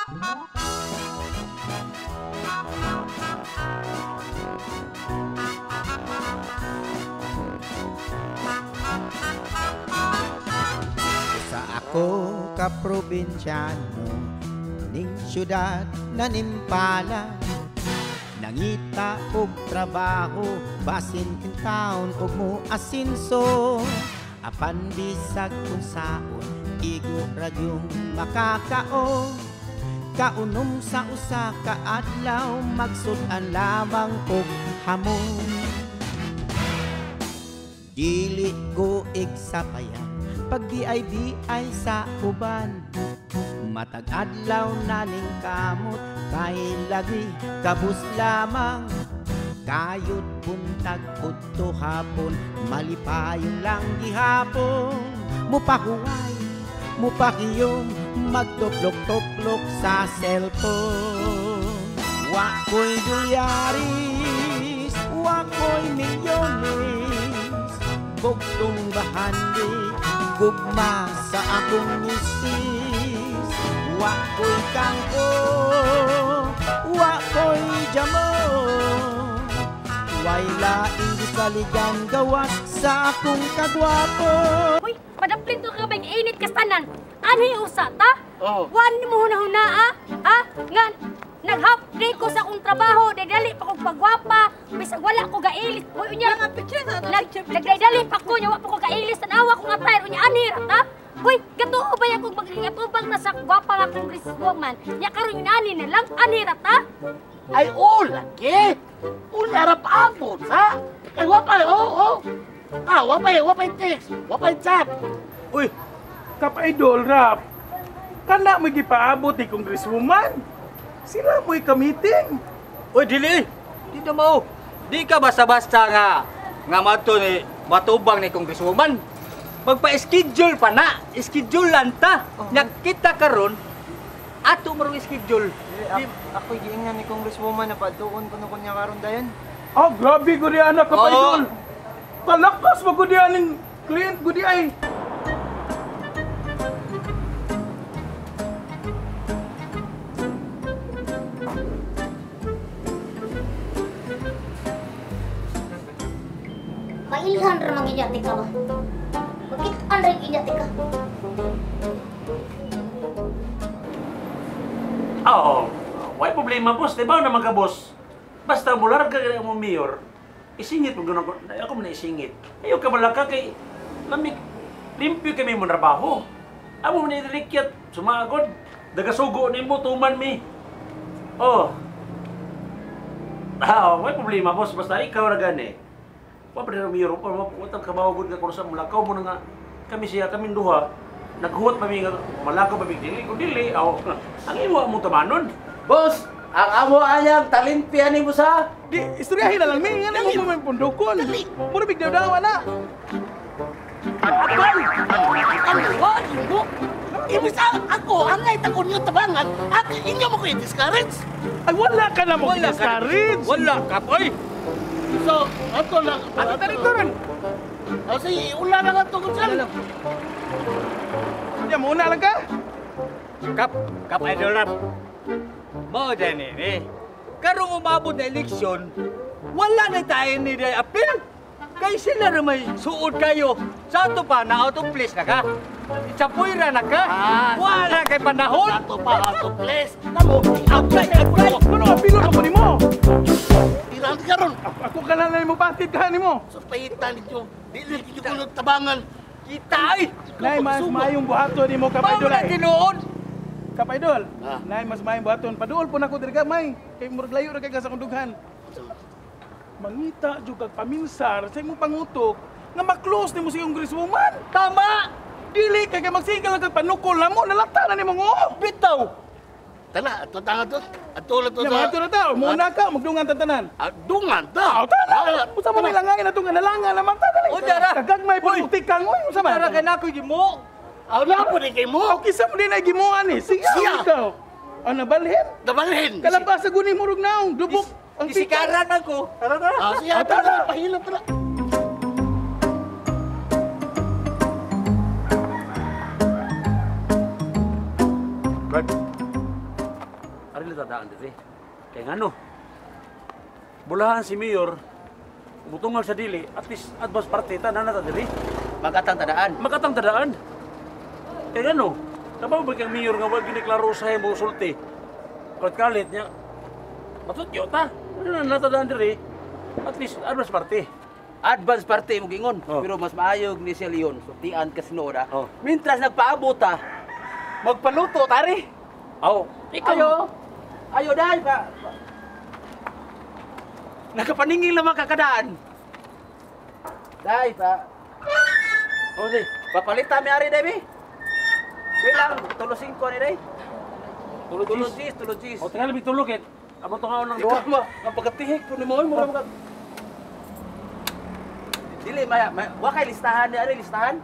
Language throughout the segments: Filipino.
Sa ako ka probinsyano, ning syudad na nimpala, nangita og trabaho, basin in town og mo asinso. Apan bisag kung saon, igo radyong makakao. Kaunom sa usa ka adlaw, magsudan lamang og hamon. Dili ko igsapayan, pag BIBI sa uban. Matag adlaw naning kamot, kay lagi kabus lamang. Kayod buntag udto hapon, malipayong lang gihapon. Mupahuway, mupakiyom, magtuplok-tuplok sa cellphone. Wako'y dolyaris, wako'y milyones, bugtong bahandi, gugma sa akong misis. Wako'y kangko, wako'y jamon, way laing gisaligan gawas sa akong kagwapo. Uy, padamplin to ka bang init kastanan. Ani usa ta? Oh. Wan mo huna-huna ha? Nga nag-half day ko sa akong trabaho, dali pa kog pagwapa, bisag wala ko gailis. Uy, unya nga picture na nagdali pa ko nya wa pa ko gailis tanawa ko nga tire unya ani ra ta? Uy, gatuo ba yan kung magringatubang na sa gwapa nga kong woman? Nya karon yun ani na lang, ani ra ta? Ay, lagi. Harap abot, ha? Ay, wapay, wapay text, wapay chat. Uy, Kap-Idol, Rap. Kana mo gipaabot ni Congresswoman. Sila mo'y ka-meeting. Uy, dili! Di na mo. Di ka basta-basta nga mato ni matubang ni Congresswoman. Magpa-schedule pa na. Schedule lang ta. Nakita karon ato marong schedule. Ako giingan ni Congresswoman na patuon ko nung kanya karon dayan. Oh, grabe ko diyan na Kap-Idol. Palakas mo ko diyan ng client ko di ay. Mailhan ra manginyati ka ba? Bakit anray ginyati ka? Why problema, boss? Diba naman ka, boss? Basta mular ka mo mayor, isingit mo gano'n. Ako mo na isingit. Ayaw ka malaka kay lamig. Limpyo kami mo trabaho. Amo mo na italikyat. Sumagod. Dagasugo ni mo, tuman mi. Why problema, boss? Basta ikaw na gani. Wa pa rin ang mayor. Watang kabawagod ka kung sa mulakaw mo na nga. Kami siya, kami duha. Naghuwat pa mi nga malakaw pa mi dili. Kung dili, ang imo mo tamanon. Boss, ang amo anyang talimpian ni mo sa? Di, istoryahin na lang, may nga na mo may pundokon. Mura bigdaw-dawa na. Ibig sa ako, ang ngay takon yung tabangan, at inyo mo ko i-discourage. Ay, wala ka na mo discourage. Wala ka, boy! So, ato lang. Ano na rin rin? Sige, ula na nga tungkol siya. Yan, muna lang ka. Kap-Idol, Rap. Mao dyan eh. Karong umabot na eleksyon, wala na tayo ni Day appeal. Kay sila na may suod kayo. Sa ato pa, na out of place na ka. Itsapuira na ka. Wala kay panahon. Ato pa, out of place. Namo, apply. Ano, apilo ka mo ni mo? Tirang ka ron. Ako ka na mo batid ka ni mo. So, pahitan ninyo. Dili ninyo ko tabangan. Kita ay! Nay, mas mayong buhato ni mo, Kap-Idol ay. Tinuod! Kap-Idol, nay, mas mayong buhaton. Paduol po na ko diri may. Kay murag layo ra kay ka sa kundughan. Mangita jud kag paminsar sa imong pangutok nga ma-close nimo si Congresswoman. Tama! Dili kay magsingal kag panukol na mo, nalata na nimo ngo. Bitaw! Tala, ato tanga to. Ato lang to. Ya mga to ta, muna ka magdungan tantanan. Dungan ta. Tana. Usa mo may langay na tungan nalangan naman ta dali. O dara. Kagag may politik kang oy, usa man. Para kay nako gimo. Aw na po ni kay mo. O kisa mo din ay gimuan ni. Sige ikaw. Ano balhin? Dabalhin. Kalabas sa guni murug naong dubok. Ang Isikaran ako. Tara na. Siya tala, pahilap tala. Ari tadaan diri. Kay ngano? Bulahan si Mayor mutungal sa dili, at least advance parte tanan na ta diri. Magatang tadaan. Makatang tadaan. Kay ano? Kabaw ba kang Mayor nga wag giniklaro sa mo sulti? Kalit niya. Matutyo ta. Ano na tadaan diri? At least advance parte. Advance party mo gingon, Oh. pero mas maayog ni si Leon, sutian kasinoda. Oh. Mintras nagpaabot ta, magpaluto tari. Aw, ikaw. Ayo dahil pa. Nakapaningil naman kakadaan. Dahil pa. Oh, di. Papalita mi ari dahil. Bilang, tulosin ko ni dahil. Tulogis. Tulogis. O tingala bitulog eh. Amo to nga nang Ikaw duwa. mo, ang pagkatihik po ni mo mga. Dili, wakay listahan ni ari, listahan.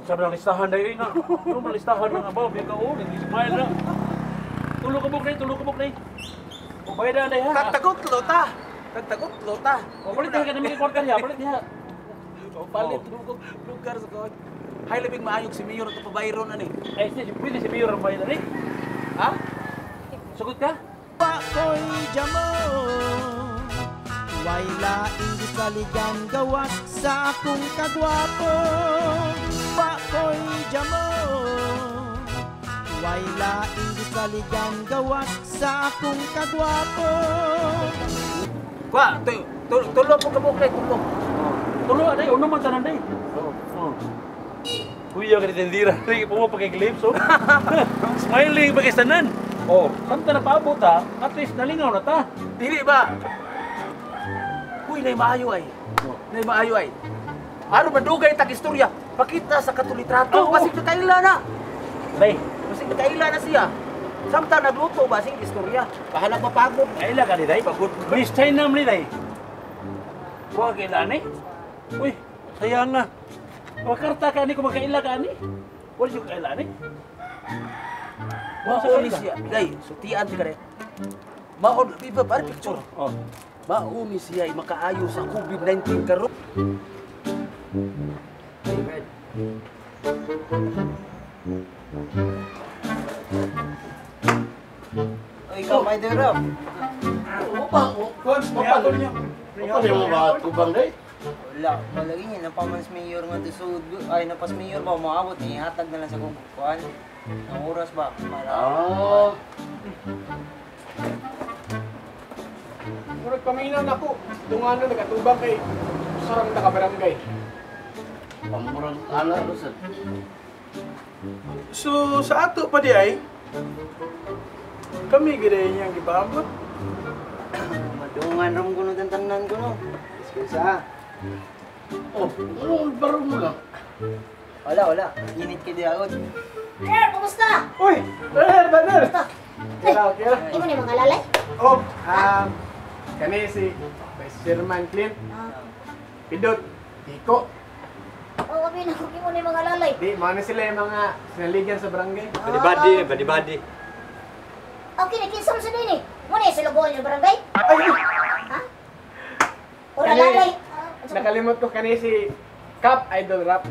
Sabi ng listahan dahil nga. Ano man listahan ng abaw, may kaon, nag-ismail na. Tulog kabuk na eh. O bayad na dahil ha. Tagtagot lota. Tagtagot lota. O palit ka na may ikon ka niya, palit niya. O palit lugar sa kawat. Hay labing maayog si Mayor ito pabayron na ni. Ay, pwede si Mayor ang bayad na eh. Ha? Sugot ka? Wa ko'y jamon, way laing gisaligan gawas sa akong kagwapo. Wa ko'y jamon, way laing gisaligan gawas sa akong kagwapo. Kwa, tulo po kabuk na tulo. Tulo, aday, uno man tanan day. Oh. Kuya ka ditindira, rin po mo pagkiklips, oh. Smiling pagkisanan. Oh, saan na paabot ha? At least nalingaw na ta. Dili ba? Uy, nay maayo ay. Nay maayo ay. Ano ba dugay tag istorya? Pakita sa katulitrato. Oo. Basig na kaila na. Day, Basig na kaila na siya. Samtang nagluto basig istorya. Bahala mapagod. kaila ka ni day. Pagod. Miss China mo ni day. Huwag kailan eh. Uy, sayang nga. Makarta ka ni kung magkaila ka ni. Wala yung kailan eh. Mauni siya. Day, sutian ka rin. Maon, iba pa picture. Oh. Mauni siya ay makaayo sa COVID-19 karon. O ikaw, may derap. Cons, mapalo niyo. Ano yung mga tubang day? Wala, palagi niya, napamans mayor nga tusod. Ay, napas mayor ba, maabot niya, hatag na lang sa kukuhan. Ang oras ba? Para... Ah, Murag paminan ako. Tunganan nagatubang kay sarang nakabarangay. pamurang ala, Rosal. So sa ato pa di ay kami gid niyang gipaambot. Madungan ram ko no tantanan ko no. Iskisa. Oh, ano baro mo lang? Wala. Init ka di agad. Sir, kumusta? Uy, Banner. Ito. Kaya. Imo ni mga lalay? Oh, kani si Vice Chairman Clint, Pindot, Tiko. Oo, kami na imo ni mga lalay. Di, mana sila yung mga sinaligan sa barangay. Badi-badi. Okay, nakinsam sa din eh. Muna yung silubuan yung barangay? Ay, Ha? Ura Kani- lalay. nakalimot ko kani si Cap Idol Rap.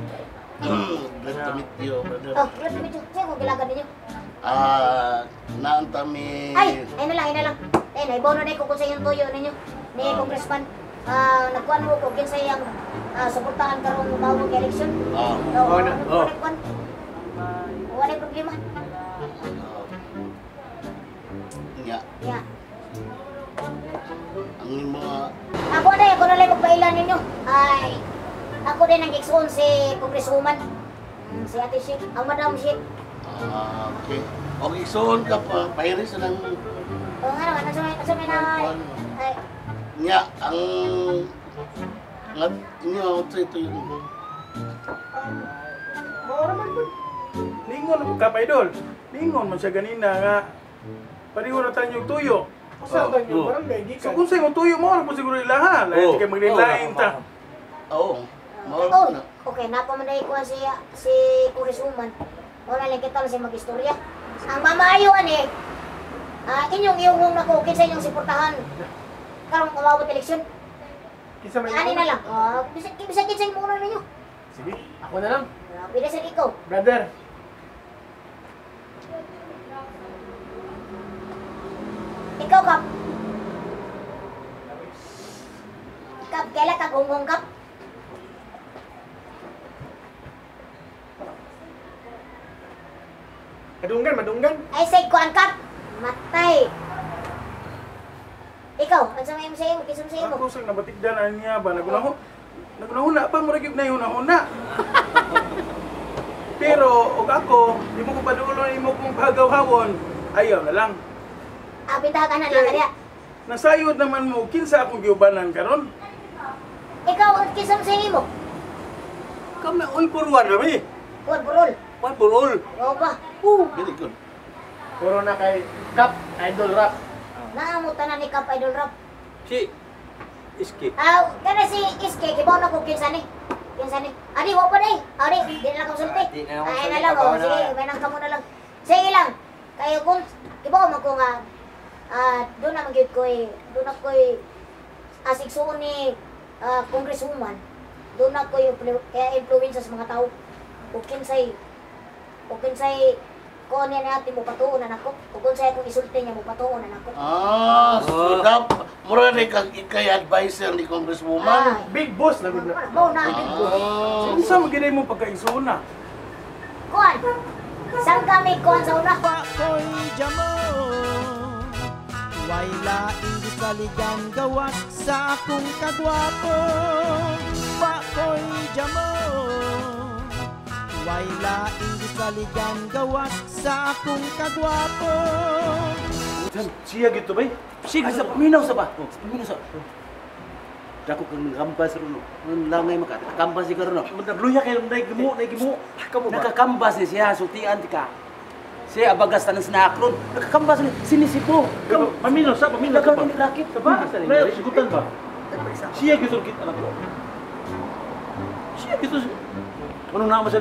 Nice to meet you, brother. Oh, wala kami dyan. Sino kung gilagan ninyo? Naantami... Ay na lang. Eh, naibono na ko kung sa yung tuyo ninyo. Ni Congressman. Nagkuhan mo ko kinsa yung suportahan karong bagong eleksyon. Ah, Nagkuhan. Wala problema. nga. Ya. Ang mga... Ako na lang magpailan ninyo. Ay, ako din ang gigsoon si Congresswoman. Si Ate Shik, ang Madam Shik. Okay. Okay, soon ka pa. Pahiris na ng... Oo nga naman, nasa may na... Ay, Nga, ang... Nga, inyo, ito yun. Maura man po. Lingon ang Cap Idol. Lingon man siya ganina nga. Pariho na tayo yung tuyo. Asa tayo yung barangay, gikan. So kung sa'yo mo tuyo mo, po siguro ilahan. Lahat kayo magnilain ta. Oo. Maura na. okay, napamanay ko si Congresswoman. Wala lang kita lang siya mag-istorya. Ang mamayuan eh, inyong iungong na ko, kinsa inyong suportahan. Karong kumawat eleksyon. Kisa may Ani na lang. Bisa kinsa yung muna ninyo. Sige, ako na lang. Pila sa ikaw. Brother. Ikaw, Kap. Kap, kailan ka gunggong, Kap? Madunggan. Ay, say, kuan, Kap. Matay. Ikaw, ang sa mga sa'yo, kisam sa'yo mo. Ako sa nabatigdan niya ba? Nagunahuna pa, murag yung nahuna-huna. Pero, og ako, di mo ko padulo, di mo kong pagawhawon, ayaw na lang. Apitakan na lang kaya. Nasayod naman mo, kinsa akong giubanan karon. Ikaw, ang kisam sa'yo mo. Kami all for one kami. Kuan, burol. One for all. Oo ba? Very good. Puro na kay Kap, Idol Rap. Naamutan na ni Kap Idol Rap. Si Iski. Kana si Iske, kibaw na kung kinsa ni. Kinsa ni. Adi, wala pa na eh. Adi, di na lang konsulti. Di na lang Ay konsulti, na lang, kabaw oh. na. Sige, may nang kamo na lang. Sige lang. Kayo kung, kibaw mo ko nga, doon na magyud ko eh. Doon ako eh, as igsuon ni congresswoman, doon ako yung influensya sa mga tao. O kinsay, kung niya natin mo patuunan ako, o kung sa'yo kung isulti niya mo patuunan ako. So mura rin kang ikay advisor ni Congresswoman. Big boss na gud na. Mo na, big boss. Unsa magigay mo pagkaigsuon na? Kuan, saan kami kuan sa una? Pakoy jamo Way laing gisaligan gawas sa akong kagwapo Pakoy jamo Way laing gisaligan gawas sa akong kagwapo Siya gitu bay. Siya sa paminaw sa ba? Sa paminaw sa. Dako kang kambas ron. Langay makakambas si karon. Nagluya kay naigimo. Nakakambas ni siya sutian tika. Siya abagas tanan snack ron. Nakakambas ni sinisipo. Paminaw sa ka ba? Lakit ka ba? May sigutan ba? Siya gitu kita anak ko. Siya gitu. Ano nama sa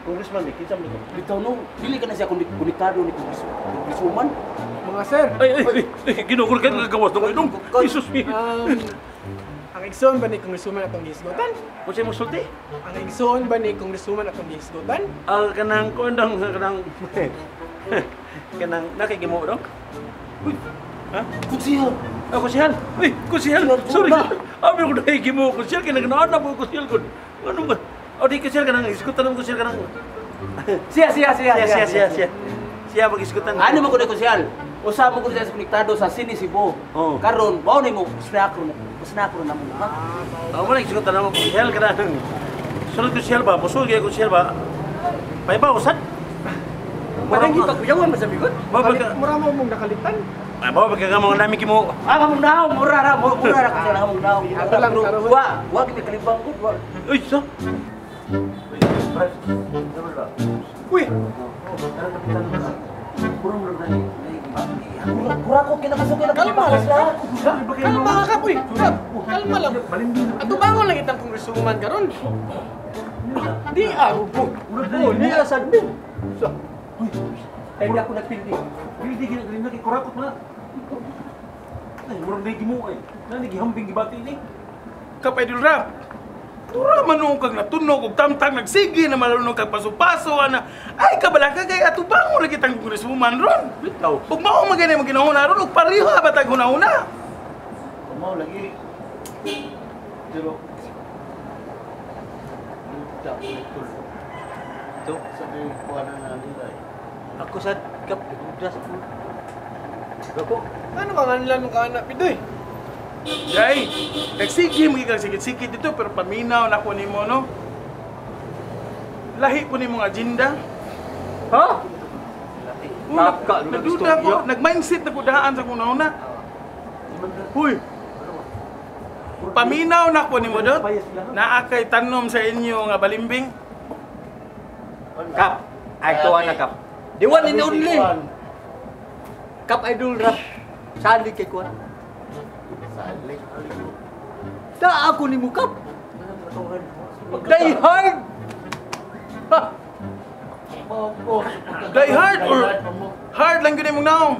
Congressman, kita mo. Bitaw no, dili ka na siya konektado ni Congresswoman. Mga sir, Ay, ginugol ka ng gawas ng inong. Jesus me. ang igsoon ba ni Congresswoman atong gihisgotan? Kung siya magsulti? Ang igsoon ba ni Congresswoman atong gihisgotan? Kanang kondang, kanang nakikimo daw? Uy, ha? Kutsihal. Kutsihal? Uy, kutsihal. Sorry. Abi ko nakikimo. Kutsihal, kinaganoan na po kutsihal ko. Ano ba? O di kutsihal ka nang iskutan mo kutsihal ka nang. Siya. Siya mag-iskutan. Ano mo ko na kusyal? Usa mo ko sa konektado sa Sinisibo. Oo. Karon, mao ni mo snack ron na mo. Ha? Ako mo na iskutan mo kutsihal ka nang. Sunod kutsihal ba? Pusul kaya kutsihal ba? Pay ba, usad? Parang ipagkuyawan mo sa bigot? Mabagka. Mura mo mong nakalitan? Ay, bawa pagkakamang namin kimo. Kamong daw, mura ra kusyal kamong daw. Ako lang, karoon. Wa kita kalibang ko. Uy, sa? Uy! Mura ko kinakasukin na Kalma lang. Kalma ka Kap, uy! Kap, kalma lang. Ato bangon lang itang Congresswoman karon. Di ako po. Di asad mo. Ay, hindi ako nagpildi. Hindi ginagaling na kurakot na. Ay, murang nagi mo ay. Nanigihambing gibati ni. Kap Idol Rap. Tura manong kag natunog og tamtang nagsige na malunong kag paso-paso ana. Ay kabala ka kay ato bangon lagi tang Congresswoman ron. Bitaw. Ug mao magani mo ginahuna ron ug pareho batag hunahuna. Mau lagi. Pero Ito. sa kuha na nila. Ako sa Kap. Udas po. Ako. Ano ba nga nila nung kaanak, Pidoy? Jay, nagsige mo kag sikit-sikit dito pero paminaw na ko nimo no. Lahi ko nimong agenda. Ha? Nagduda ko, nag-mindset na ko daan sa kunahuna. Huy. Paminaw na ko nimo dot. Naa kay tanom sa inyo nga balimbing. Kap. Ay, tuwa na Kap. The one and only. Kap Idol Rap. Sali kay Kuan. Da ako ni mo Kap. Die hard. Ha. Die hard or hard lang gyud imong naong.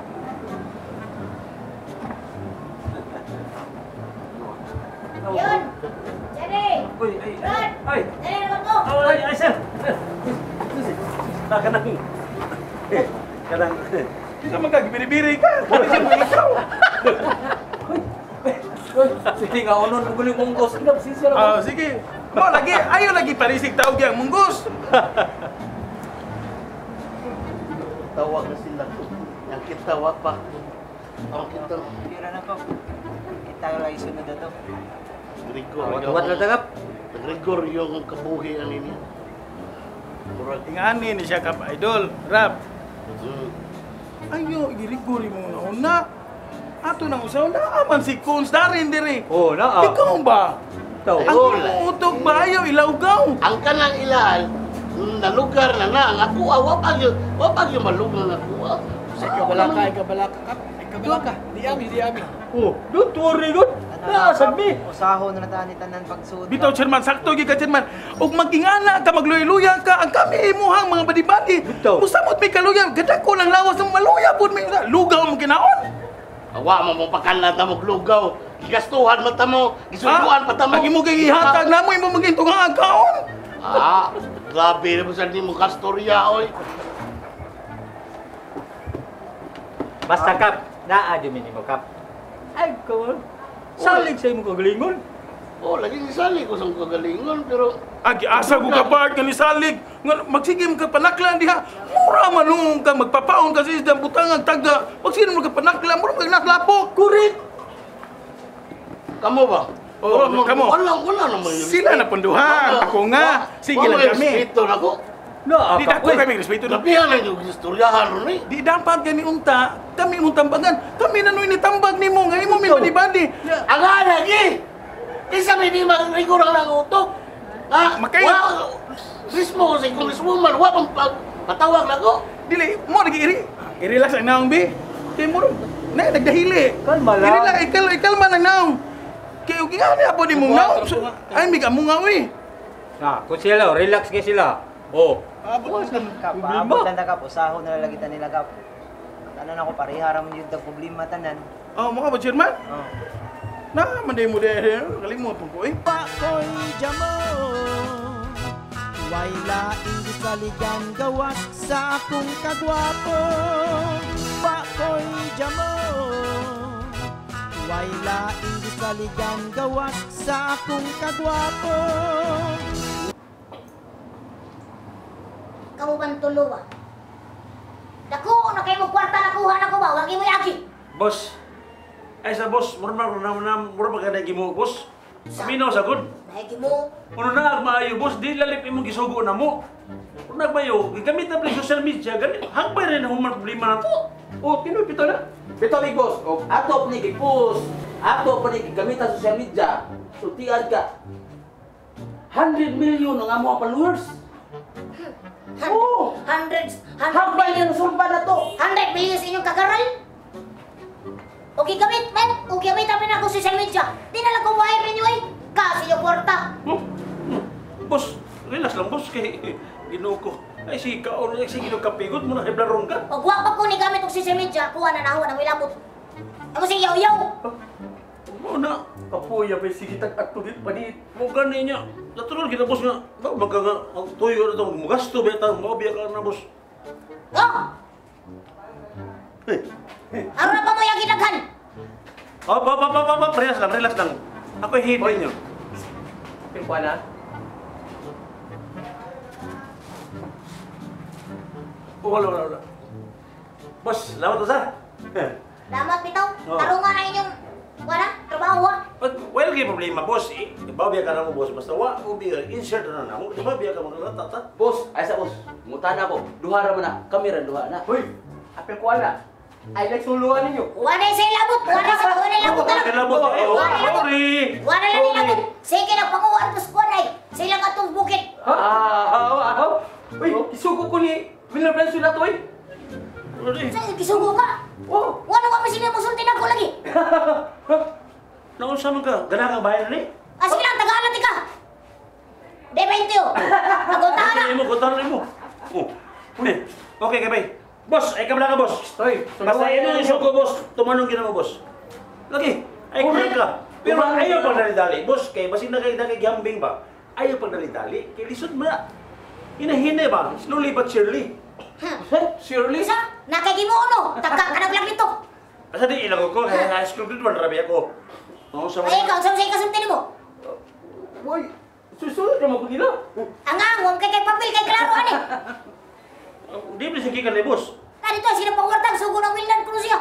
Yun! Jenny! Uy, ay. Ay. Jenny, naman ko! Ay, sir. Kanang. Kanang. Ikaw magkagibiri-biri ka. Hindi siya mga ikaw. Sige nga, unon, maguling mong ghost. Sige. Mo lagi, ayaw lagi parisig tawag yang munggos. Tawa na sila. Yang kitawa pa. Ang kita. Tira na po. Kita lang isunod na to. Rigor. Awat na tagap. Rigor yung kabuhian ini. Murag. Ingani ni siya kap idol. Rap. Hmm. Ayo, igiriguri mo na una. Ato nang usaw na aman si Kunz darin diri. Oh, naa. Ikaw ba? Ang utok ba ayaw ilawgaw? Ang kanang ilal, na lugar na ang ako, wapag yung malugang ako. Ikabalaka, kap. Ikabalaka. Di ami. Oh, don't worry, good. Naasan mi. Usaho na natani tanan pagsuod. Bitaw chairman, sakto gyud ka chairman. Ug magingana ka magluya-luya ka ang kami imuhang mga badi-badi. Bitaw. Musamot may kaluya, gadak ko lang lawas ng maluya pud may lugaw mo kinaon. Awa mo pakalat na mo lugaw. Gigastuhan mata mo, gisuduan pa mo. Agi mo kay ihatag na mo imo magintong nga kaon. Grabe na mo sa di mo kastorya oy. Basta kap, naa di minimo kap. Ay, ko. Salig sa imo kagalingon. Oh, lagi isali ko sa kagalingon pero Agi asa ko ka part ka ni salig. Nga magsigim ka panaklan diha. Mura man nung ka magpapaon kasi sa butangan taga. Magsigim ka panaklan, mura kag naklapo. Kurit. kamo ba? Kamo. Wala naman yun. Sila na punduhan. Ako nga. Sige lang kami. Ito na ko. Naa Di ka. dako kami respeto na. Labihan lang yung istoryahan ron eh. Di dapat kami unta. Kami mong tambagan. Kami na nuy ni tambag nimo nga imo mi badi-badi. Ang lagi! Isa may di magrigo lang utok. Makay- Mismo si Congresswoman, wapang patawag na ko. Dili mo lagi iri. I-relax ang naong bi. Kay mo na nagdahili. Kalma lang. I-relax, ikalma lang naong. Kay ug ngani apo di mo naong. Ay mi ka mo nga uy. Na, kung sila, relax kayo sila. Oh. Kap, abot lang na kap. Usaho na lalagitan nila kap. Tanan ako pariharam yun ang problema tanan. Oh, mo ka ba chairman? Oh. Na manday mo de kalimot ko eh. Pakoy jamo Way laing saligan gawas sa akong kagwapo Pakoy jamo Way laing saligan gawas sa akong kagwapo Kamu ban tulo ba? Dako na kay mo kwarta nakuha na ko ba? Wag mo yaki. Boss, ay sa boss, mura maganda gimo, boss. Minaw sa good. Naiki mo. Ano na maayo, boss, di lalip imong gisugo na mo. Kung nagmayo, gigamit na pala social media, ganit, hagbay rin ang human problema na to. Oh, tinoy pito na. Pito ni boss. Oh, ato pa ni gipus. Ato pa ni gigamit sa social media. Sultian ka. 100 million ang amo followers. Oh, Hundred hagbay million. yan sumpa na to. 100 million sa inyong kagaral. Okay gamit, man. Okay gamit namin ako sa social media. Di na lang kong wire ninyo eh. Kasi yung kwarta. Boss, relax lang, boss, kay ginoo ko. Ay, si kaon, ay, si ginoo kapigot mo na heblaron ka. Pag wag pa ko ni gamit og social media, kuha na nahuwa ng milabot. Ako si yaw-yaw. Mo na, kapuya pa sige tag at tugit panit. Mo gani niya. Natural gina boss nga. Ba magaga ang tuyo na to magasto beta mo biya ka na boss. Oh! Ara pa mo yung ginaghan. Relax lang. Ako hate niyo. Pilpa na. Wala. Boss, lawat to sa. Lamat bitaw. Oh. Tarungan na inyong wala, trabaho ha. Well, kay problema boss. Babiya ka na mo boss. Basta wa ubiya insert na na mo. Babiya ka mo na tata. Boss, ay sa boss. Mutan ako. Duha ra man na. Kami ra duha na. Hoy, apel ko ala. Ay, nagsuluhan ninyo. Wala sa labot. Wala labot na lang. Labot. Sorry. Wala lang labot. Sige na panguwan ko squad ay. Sila ka tong bukit. Uy, isugo ko ni Miller Benson na to, eh. Sa gisugo ka. Oh, Wala ka masili mo sultin ako lagi. Naunsa man ka? Gana ka bayan ni? Sige lang, taga-alati ka. De-20 o. Naguntahan na. Mo kontar mo. Oh. Okay, kabay. Boss, ay kabla ka boss. hoy. Basta ino yung suko boss. Tumanong gina mo boss. Lagi. Ay kabla ka. Pero ayaw pag dali-dali. Boss, kay basin na kay gambing ba? Ayaw pag dali-dali. Kay lisod mo na. Hinahina ba? Slowly but surely. Surely? Isa, nakagimo no? Tagka ka na lang dito. Asa di ilang ko, kaya high school grade 1 rabi ako. Oo, sa Ay, ikaw, saan sa'yo kasuntin mo? Boy, susunod naman ko nila. Ang angong kay papel kay klaro ani. Di ba sige ka ni boss? Dito sila pangwartang sugo ng Wildan Cruz siya.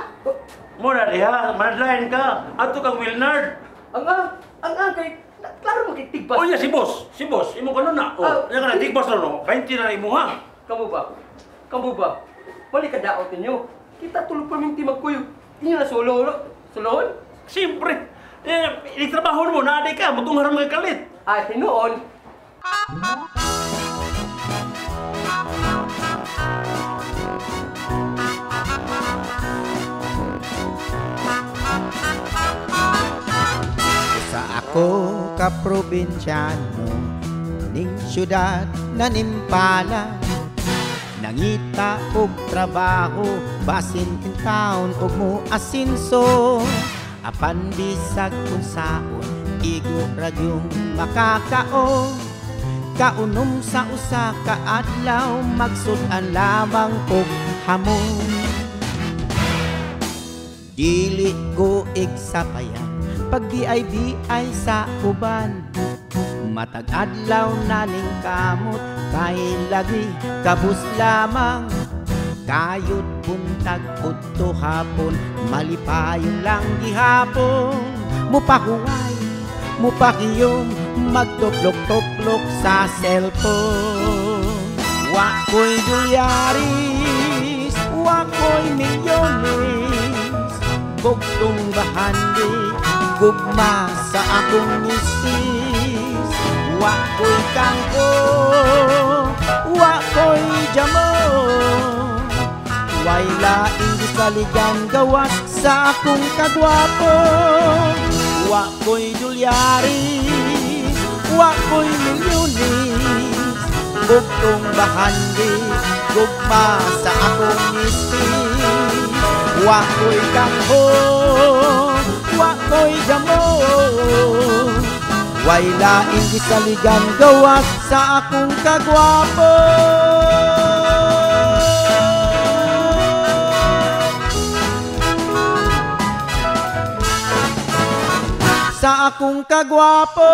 Muna diha, manadlayan ka. Ato kang Wilnard. Ang kay klaro mo kay tigbas. Oh iya, si boss. Imo ka na. Oh, yan ka na, tigbas na no. 20 na imo ha. Kamu ba? Balik ka daot ninyo. Kita tulog pa minti magkuyo. Hindi na solo. Soloon? Siyempre. Trabaho mo, naaday ka. Matungharang mga kalit. Ay, hinoon. Sa ako ka probinsyano, ning syudad na nimpala, nangita og trabaho, basin kin taon og mo asinso. Apan bisag kung saon, igo radyong makakaon. Kaunom sa usa ka adlaw, magsudan lamang og hamon. Dili ko igsapayan, pag BIBI sa uban. Matag adlaw naning kamot, kay lagi kabus lamang. Kayod buntag udto hapon, malipayon lang gihapon. Mupahuway, mupakiyom, magtuklok-tuklok sa cellphone. Wako'y dolyaris, wako'y milyones, bugtong bahandi, gugma sa akong misis. Wako'y kangko, wako'y jamon, way laing gisaligan gawas sa akong kagwapo. Wako'y dolyaris, wako'y milyones, bugtong bahandi, gugma sa akong misis. Wako'y kangho, wako'y jamon, way laing gisaligan gawas sa akong kagwapo. Sa akong kagwapo.